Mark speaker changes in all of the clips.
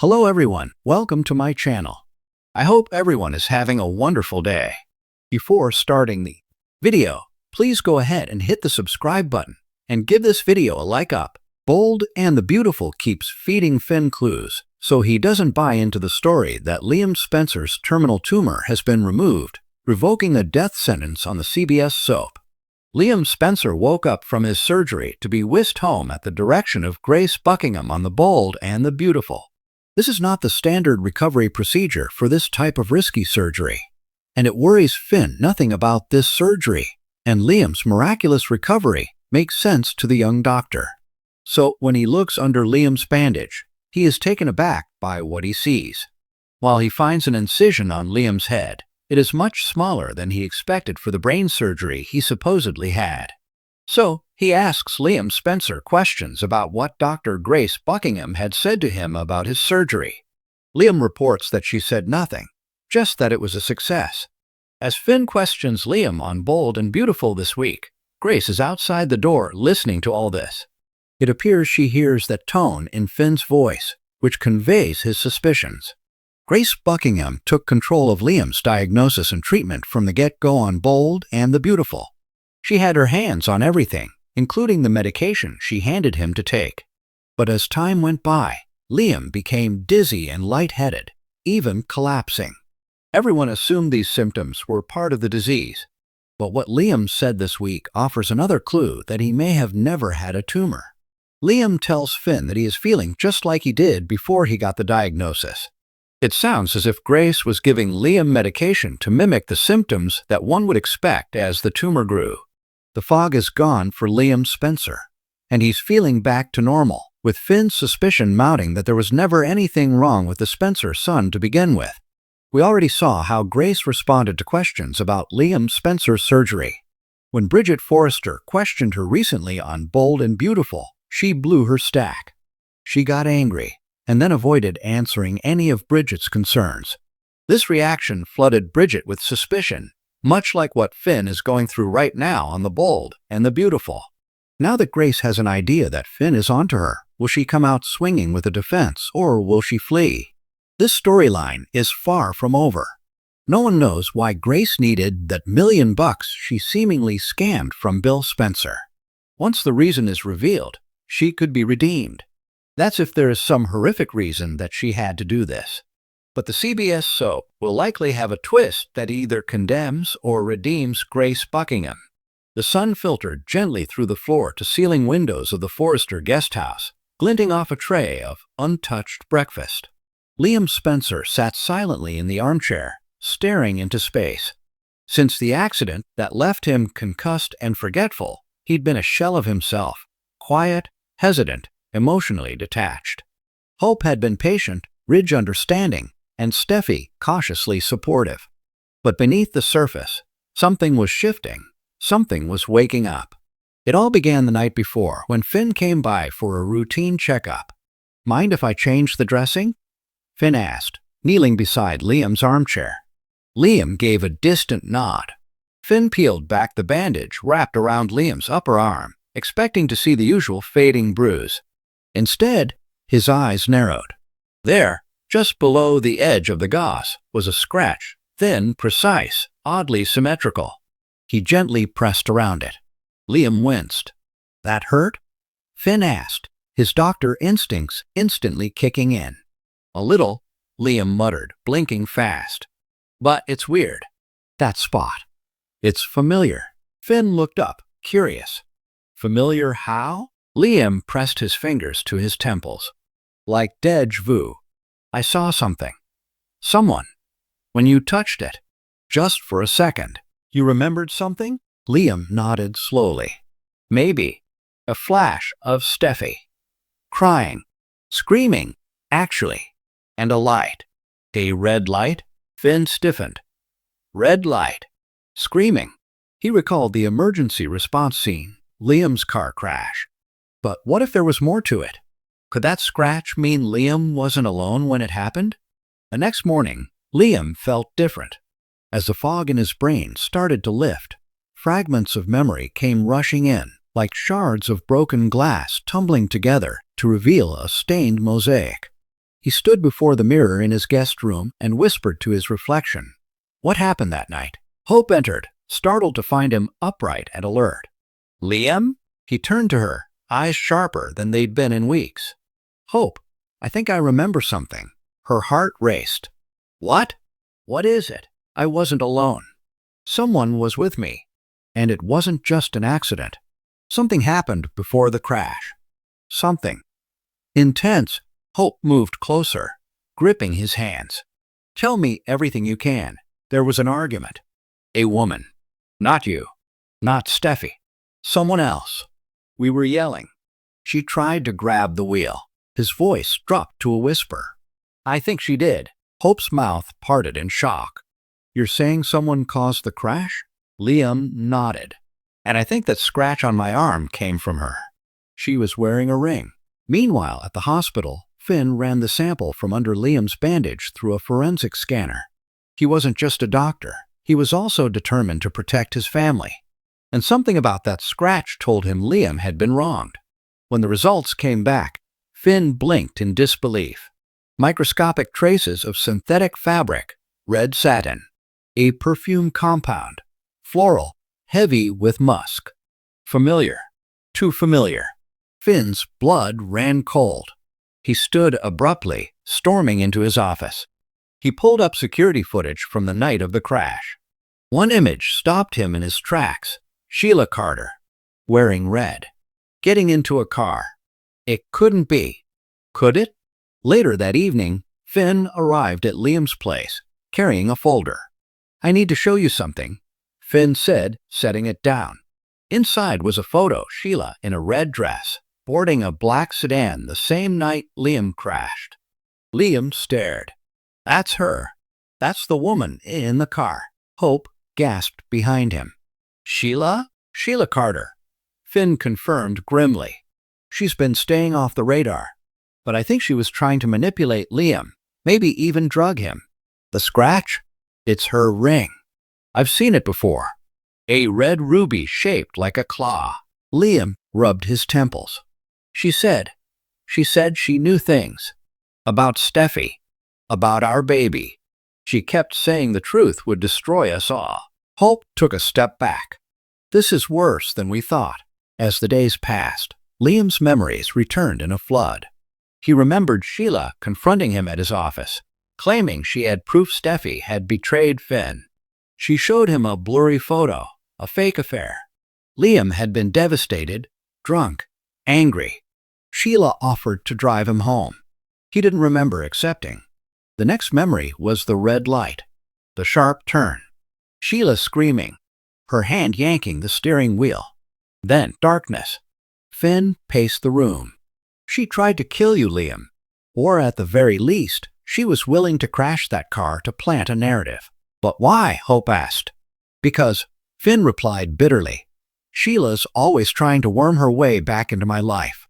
Speaker 1: Hello everyone, welcome to my channel. I hope everyone is having a wonderful day. Before starting the video, please go ahead and hit the subscribe button and give this video a like up. Bold and the Beautiful keeps feeding Finn clues, so he doesn't buy into the story that Liam Spencer's terminal tumor has been removed, revoking a death sentence on the CBS soap. Liam Spencer woke up from his surgery to be whisked home at the direction of Grace Buckingham on The Bold and the Beautiful. This is not the standard recovery procedure for this type of risky surgery, and it worries Finn nothing about this surgery, and Liam's miraculous recovery makes sense to the young doctor. So when he looks under Liam's bandage, he is taken aback by what he sees. While he finds an incision on Liam's head, it is much smaller than he expected for the brain surgery he supposedly had. So he asks Liam Spencer questions about what Dr. Grace Buckingham had said to him about his surgery. Liam reports that she said nothing, just that it was a success. As Finn questions Liam on Bold and Beautiful this week, Grace is outside the door listening to all this. It appears she hears that tone in Finn's voice, which conveys his suspicions. Grace Buckingham took control of Liam's diagnosis and treatment from the get-go on Bold and the Beautiful. She had her hands on everything, including the medication she handed him to take. But as time went by, Liam became dizzy and lightheaded, even collapsing. Everyone assumed these symptoms were part of the disease. But what Liam said this week offers another clue that he may have never had a tumor. Liam tells Finn that he is feeling just like he did before he got the diagnosis. It sounds as if Grace was giving Liam medication to mimic the symptoms that one would expect as the tumor grew. The fog is gone for Liam Spencer, and he's feeling back to normal, with Finn's suspicion mounting that there was never anything wrong with the Spencer son to begin with. We already saw how Grace responded to questions about Liam Spencer's surgery. When Bridget Forrester questioned her recently on Bold and Beautiful, she blew her stack. She got angry, and then avoided answering any of Bridget's concerns. This reaction flooded Bridget with suspicion, much like what Finn is going through right now on The Bold and the Beautiful. Now that Grace has an idea that Finn is onto her, will she come out swinging with a defense, or will she flee? This storyline is far from over. No one knows why Grace needed that $1 million she seemingly scammed from Bill Spencer. Once the reason is revealed, she could be redeemed. That's if there is some horrific reason that she had to do this. But the CBS soap will likely have a twist that either condemns or redeems Grace Buckingham. The sun filtered gently through the floor-to-ceiling windows of the Forrester guest house, glinting off a tray of untouched breakfast. Liam Spencer sat silently in the armchair, staring into space. Since the accident that left him concussed and forgetful, he'd been a shell of himself, quiet, hesitant, emotionally detached. Hope had been patient, Ridge understanding, and Steffi cautiously supportive. But beneath the surface, something was shifting, something was waking up. It all began the night before when Finn came by for a routine checkup. "Mind if I change the dressing?" Finn asked, kneeling beside Liam's armchair. Liam gave a distant nod. Finn peeled back the bandage wrapped around Liam's upper arm, expecting to see the usual fading bruise. Instead, his eyes narrowed. There, just below the edge of the gauze, was a scratch, thin, precise, oddly symmetrical. He gently pressed around it. Liam winced. "That hurt?" Finn asked, his doctor instincts instantly kicking in. "A little," Liam muttered, blinking fast. "But it's weird. That spot. It's familiar." Finn looked up, curious. "Familiar how?" Liam pressed his fingers to his temples. "Like déjà vu. I saw something. Someone. When you touched it. Just for a second. You remembered something?" Liam nodded slowly. "Maybe. A flash of Steffi. Crying. Screaming, actually. And a light." "A red light?" Finn stiffened. "Red light. Screaming." He recalled the emergency response scene, Liam's car crash. But what if there was more to it? Could that scratch mean Liam wasn't alone when it happened? The next morning, Liam felt different. As the fog in his brain started to lift, fragments of memory came rushing in, like shards of broken glass tumbling together to reveal a stained mosaic. He stood before the mirror in his guest room and whispered to his reflection. What happened that night? Hope entered, startled to find him upright and alert. Liam? He turned to her, eyes sharper than they'd been in weeks. Hope, I think I remember something. Her heart raced. What? What is it? I wasn't alone. Someone was with me. And it wasn't just an accident. Something happened before the crash. Something. Intense. Hope moved closer, gripping his hands. Tell me everything you can. There was an argument. A woman. Not you. Not Steffi. Someone else. We were yelling. She tried to grab the wheel. His voice dropped to a whisper. I think she did. Hope's mouth parted in shock. You're saying someone caused the crash? Liam nodded. And I think that scratch on my arm came from her. She was wearing a ring. Meanwhile, at the hospital, Finn ran the sample from under Liam's bandage through a forensic scanner. He wasn't just a doctor. He was also determined to protect his family. And something about that scratch told him Liam had been wronged. When the results came back, Finn blinked in disbelief. Microscopic traces of synthetic fabric, red satin, a perfume compound, floral, heavy with musk. Familiar. Too familiar. Finn's blood ran cold. He stood abruptly, storming into his office. He pulled up security footage from the night of the crash. One image stopped him in his tracks. Sheila Carter, wearing red, getting into a car. It couldn't be. Could it? Later that evening, Finn arrived at Liam's place, carrying a folder. I need to show you something, Finn said, setting it down. Inside was a photo Sheila in a red dress, boarding a black sedan the same night Liam crashed. Liam stared. That's her. That's the woman in the car. Hope gasped behind him. Sheila? Sheila Carter. Finn confirmed grimly. She's been staying off the radar, but I think she was trying to manipulate Liam, maybe even drug him. The scratch? It's her ring. I've seen it before. A red ruby shaped like a claw. Liam rubbed his temples. She said she knew things. About Steffi. About our baby. She kept saying the truth would destroy us all. Hope took a step back. This is worse than we thought. As the days passed, Liam's memories returned in a flood. He remembered Sheila confronting him at his office, claiming she had proof Steffi had betrayed Finn. She showed him a blurry photo, a fake affair. Liam had been devastated, drunk, angry. Sheila offered to drive him home. He didn't remember accepting. The next memory was the red light, the sharp turn. Sheila screaming, her hand yanking the steering wheel. Then darkness. Finn paced the room. She tried to kill you, Liam. Or at the very least, she was willing to crash that car to plant a narrative. But why? Hope asked. Because, Finn replied bitterly, Sheila's always trying to worm her way back into my life.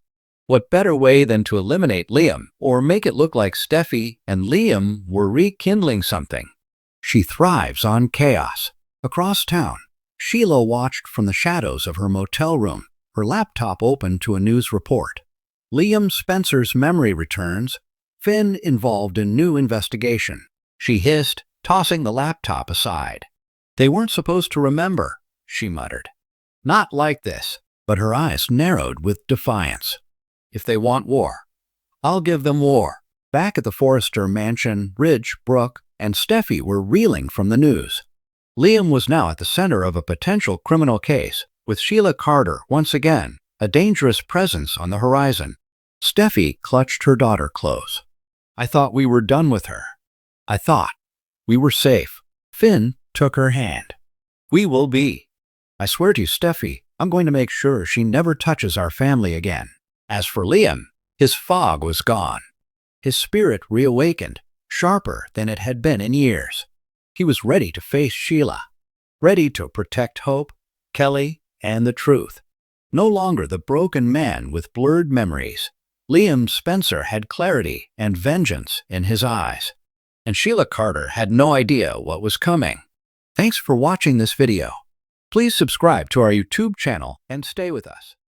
Speaker 1: What better way than to eliminate Liam or make it look like Steffi and Liam were rekindling something? She thrives on chaos. Across town, Sheila watched from the shadows of her motel room, her laptop open to a news report. Liam Spencer's memory returns, Finn involved in new investigation. She hissed, tossing the laptop aside. They weren't supposed to remember, she muttered. Not like this, but her eyes narrowed with defiance. If they want war, I'll give them war. Back at the Forrester mansion, Ridge, Brooke, and Steffi were reeling from the news. Liam was now at the center of a potential criminal case, with Sheila Carter once again, a dangerous presence on the horizon. Steffi clutched her daughter close. I thought we were done with her. I thought we were safe. Finn took her hand. We will be. I swear to you, Steffi, I'm going to make sure she never touches our family again. As for Liam, his fog was gone. His spirit reawakened, sharper than it had been in years. He was ready to face Sheila, ready to protect Hope, Kelly, and the truth. No longer the broken man with blurred memories. Liam Spencer had clarity and vengeance in his eyes. And Sheila Carter had no idea what was coming. Thanks for watching this video. Please subscribe to our YouTube channel and stay with us.